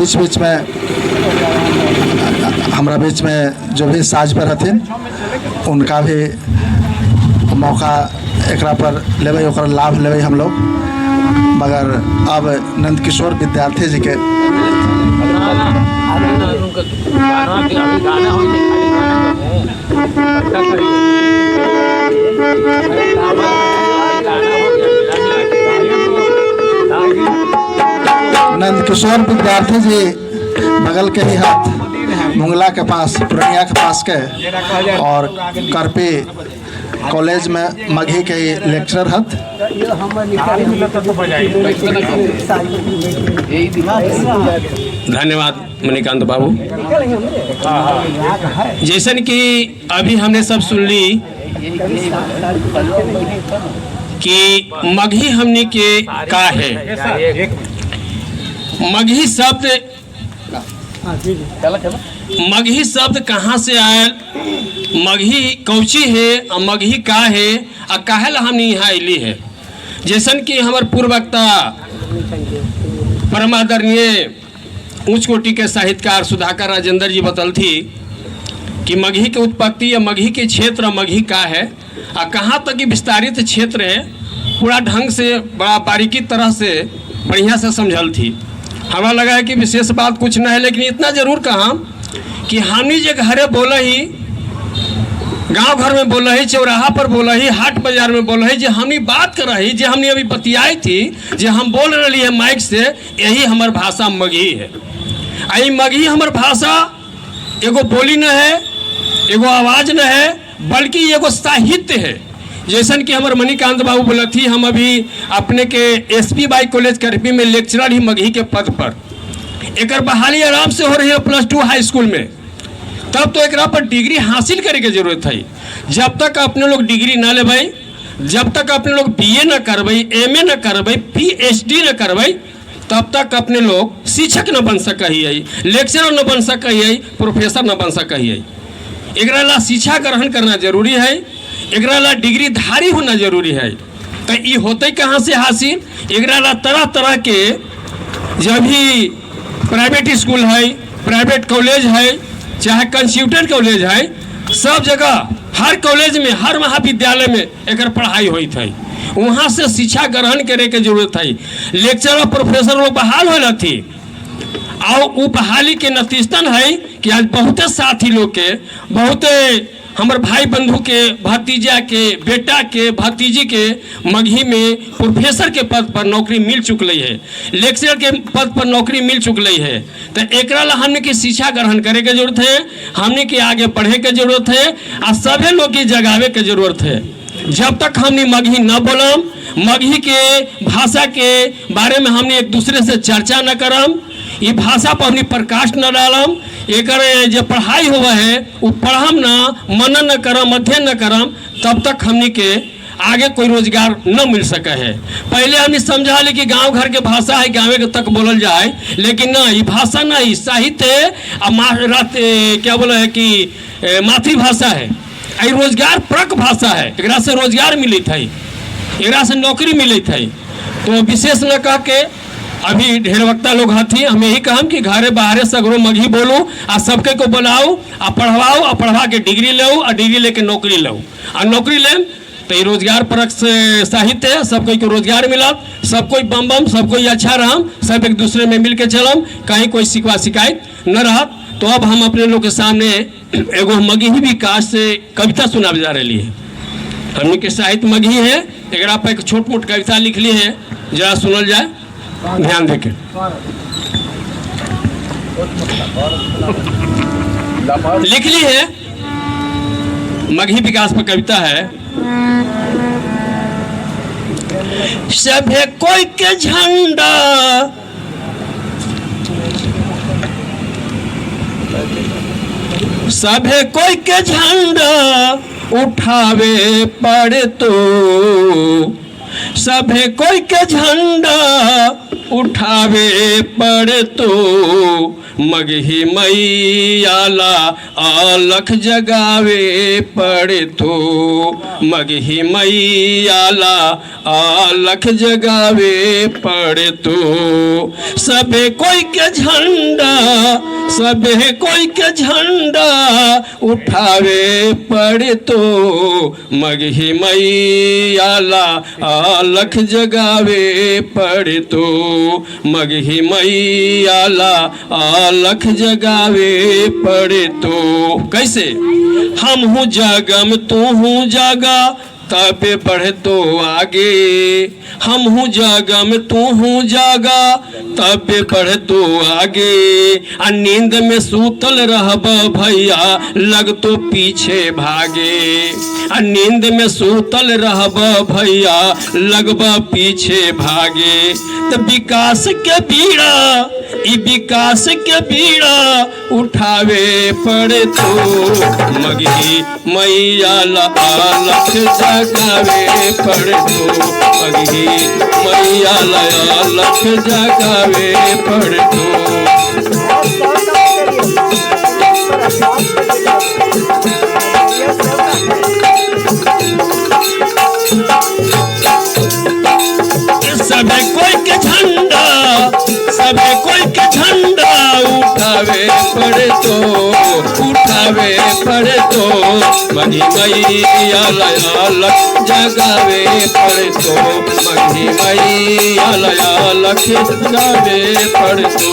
बीच बीच में हमारा बीच में जो भी साज पर हथिन उनका भी मौका एकरा पर लेबै, ओकर लाभ लेबै हम लोग। मगर अब नंद किशोर विद्यार्थी जी के नंद किशोर विद्यार्थी जी बगल के ही हाथ मुंगला के पास, पूर्णिया के पास के और करपी कॉलेज में मघी के ही लेक्चरर हत। धन्यवाद मणिकांत बाबू। जैसन कि अभी हमने सब सुन ली कि मघी हमने के का है। मघी शब्द कहाँ से आयल, मघी कौची है और मघी का है और काहेला हमने यहाँ अली है। जैसन कि हमारे पूर्ववक्ता परमादरणीय उच्च कोटि के साहित्यकार सुधाकर राजेंद्र जी बतल थी कि मघी के उत्पत्ति या मघी के क्षेत्र मघी का है और कहाँ तक कि विस्तारित क्षेत्र है, पूरा ढंग से बड़ा बारीकी तरह से बढ़िया से समझल थी। हमारा लगा है कि विशेष बात कुछ न है, लेकिन इतना जरूर कहा कि हमने जो घरे बोला ही, गांव घर में बोला ही, चौराहा पर बोला ही, हाट बाजार में बोला ही, जो हमने बात कर रही, जो हमने अभी बतियाई थी, जो हम बोल रही है माइक से, यही हमार भाषा मघी है। आई मघी हमार भाषा एगो बोली न है, एगो आवाज न है, बल्कि एगो साहित्य है। जैसन कि हमारे मणिकांत बाबू बोला थी, हम अभी अपने के एसपी बाई कॉलेज करपी में लेक्चरर ही मघी के पद पर, एक बहाली आराम से हो रही है +2 हाई स्कूल में। तब तो एक पर डिग्री हासिल करे के जरूरत है। जब तक अपने लोग डिग्री ना लेबै, जब तक अपने लोग BA न करबै, MA न करबै, PhD न करबै, तब तक अपने लोग शिक्षक न बन सकै, लेक्चरर न बन सकै, प्रोफेसर न बन सकै। एकरा ला शिक्षा ग्रहण करना जरूरी है, एकरा ला डिग्री धारी होना जरूरी है। तो ये होते कहाँ से हासिल, एकरा ला तरह तरह के जब भी प्राइवेट स्कूल है, प्राइवेट कॉलेज है, चाहे कंस्यूटर कॉलेज है, सब जगह हर कॉलेज में, हर महाविद्यालय में एक पढ़ाई हुई थी। वहाँ से शिक्षा ग्रहण करे के जरूरत है। लेक्चर और प्रोफेसर लोग बहाल हो थी और वो बहाली के नतीजतन है कि आज बहुते साथी लोग के, बहुते हमारे भाई बंधु के, भतीजा के, बेटा के, भतीजी के मघी में प्रोफेसर के पद पर नौकरी मिल चुकल है, लेक्चरर के पद पर नौकरी मिल चुकल है। तो एकरा ला हमने की शिक्षा ग्रहण करे के जरूरत है, हमने की आगे बढ़े के जरूरत है और सभी लोग की जगावे के जरूरत है। जब तक हमने मघी न बोलम, मघी के भाषा के बारे में हमने एक दूसरे से चर्चा न करम, ये भाषा पर हमने प्रकाश न डालम, एक जो पढ़ाई हुआ है वो पढ़म ना, मनन न करम, अध्ययन न करम, तब तक हमने के आगे कोई रोजगार न मिल सका है। पहले हमने समझा ले कि गांव घर के भाषा है, गाँव के तक बोलल जाए, लेकिन ना, ये भाषा ना, ये साहित्य है और क्या बोला है कि मातृभाषा है, ये रोजगार परक भाषा है। एकरा से रोजगार मिली थी, एकरा से नौकरी मिली थी। तो विशेष न कह के अभी ढेर वक्ता लोग हथी, हम यही कहम कि घरे बाहरे सगरो मघी बोलू आ सबके को बुलाओ आ पढ़वाओ आ पढ़वा के डिग्री लो और डिग्री लेके नौकरी लो और नौकरी लेम तो ये रोजगार परक से साहित्य है। सब कोई को रोजगार मिलत, सब कोई बम बम, सब कोई अच्छा रहम, सब एक दूसरे में मिल के चलम, कहीं कोई शिकवा शिकायत न रहत। तो अब हम अपने लोग के सामने एगो मघी विकास से कविता सुनाब जा रही है। हमने के साहित्य मघी है, एक पर एक छोट मोट कविता लिख ली है, जरा सुनल जाए, ध्यान देके। लिख ली है, मघी विकास पर कविता है। सभे कोई के झंडा सभे कोई के झंडा उठावे पड़े तो, सभे कोई के झंडा उठावे पड़े तो, मगही मैयाला अलख जगावे पड़े तो, मगही मैयाला अलख जगावे पड़े तो। सबे कोई के झंडा, सबे कोई के झंडा उठावे पड़े तो, मगही मैयाला अलख जगावे पड़े तो, मगही मैयाला अलख जगावे पड़े तो। कैसे? हम हूँ जागम तू हूँ जागा तबे बढ़े तो आगे, हम हूँ जागम तू हूँ जागा तबे बढ़े तो आगे। आ नींद में सूतल रहब भैया लग तो पीछे भागे, आ नींद में सूतल रहब भैया लगब पीछे भागे। तो विकास के बीड़ा, ई विकास के बीड़ा उठावे पड़े तो, मगही मैयाला अलख जगावे पड़े तो, मगही मैयाला अलख जगावे पड़े तो। सबे कोई के झंडा, सबे कोई के झंडा उठावे पड़े तो, उठावे पड़े तो, मगही मैयाला अलख जगावे पड़े तो, मगही मैयाला अलख जगावे पड़े तो।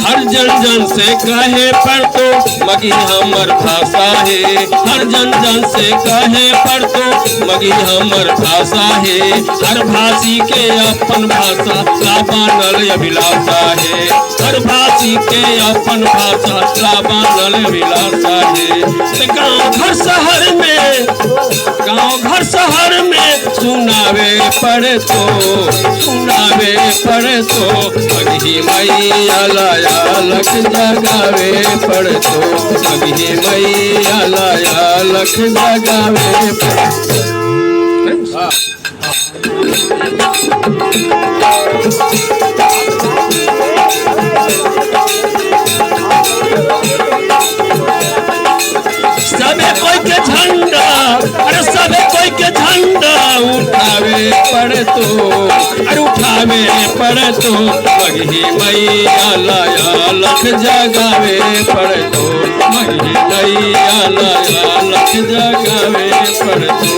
हर जन जन से कहे पर तो मगही हमर भाषा है, हर जन जन से कहे पर तो मगही हमर भाषा है। हर भाषी के अपन भाषा ला बनल अभिलाषा है, हर भाषी के अपन भाषा ला बनल अभिलाषा है। तो गाँव घर शहर में, गाँव घर शहर में सुनावे पड़े तो, सुनावे पड़े तो, मगही मैयाला अलख जगावे पड़े तो, मगही मैयाला अलख जगावे पड़े तो। सबे कोई के झंडा, अरे सबे कोई के झंडा उठावे पड़े तो, अरे उठावे पड़े तो, मगही मैयाला अलख जगावे पड़े तो, मगही मैयाला अलख जगावे पड़े तो।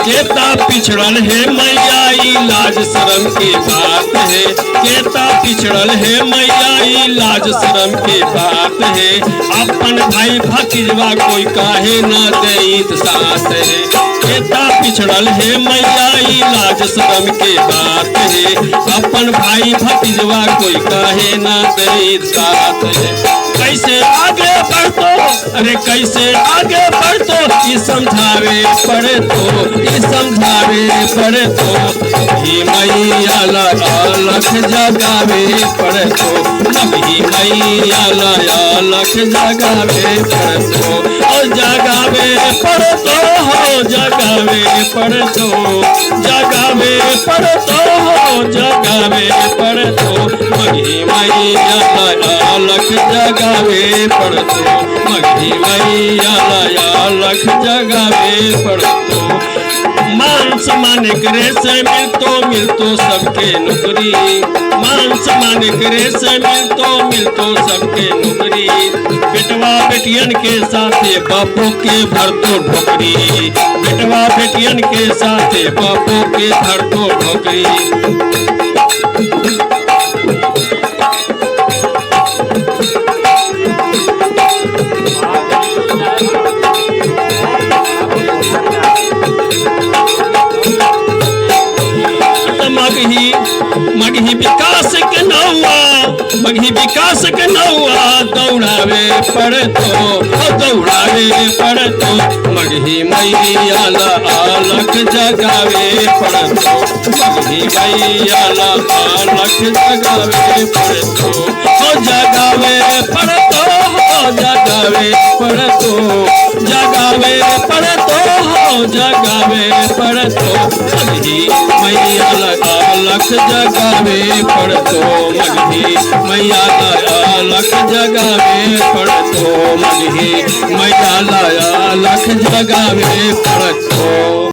केता पिछड़ल है मैया लाज शर्म की बात है, केता पिछड़ल है मैया लाज शर्म की बात है। अपन भाई भतीजवा कोई काहे न देत साथ है, केता पिछड़ल है मैया लाज शर्म की बात है। अपन भाई भतीजवा कोई काहे न देत साथ है। कैसे आगे बढ़तो, अरे कैसे आगे बढ़तो, ये समझावे पड़े तो, ये समझावे पड़े तो, मगही मैयाला अलख जगावे पड़े तो, मगही मैयाला अलख जगावे पड़े तो, और जगावे पड़े तो हो, जगावे पड़े तो, जगावे पड़े तो हो, जगावे पड़े तो, मगही मैयाला अलख जगावे पड़े तो, मगही मैयाला अलख जगावे पड़े तो। मान सम्मान करे से मिलतो सबके नौकरी, मान सम्मान करे से मिलतो सबके नौकरी। बेटवा बेटियन के साथे बापों के भरतो ढोकरी, बेटवा बेटियन के साथे बापों के भरतो ढोकरी। मगही विकास के नौआ, मगही विकास के नौआ दौड़ावे पड़े तो, दौड़ावे पड़े तो, मगही मगही मैया अलख जगावे पड़तो, मगही मैया अलख जगावे पड़तो, हो जगावे पड़तो, हो जगावे पड़तो, जगावे पड़तो, हो जगावे पड़तो, मगही मैया अलख जगावे पड़तो, मगही मैया अलख जगावे पड़तो, मगही मैया अलख जगावे पड़तो।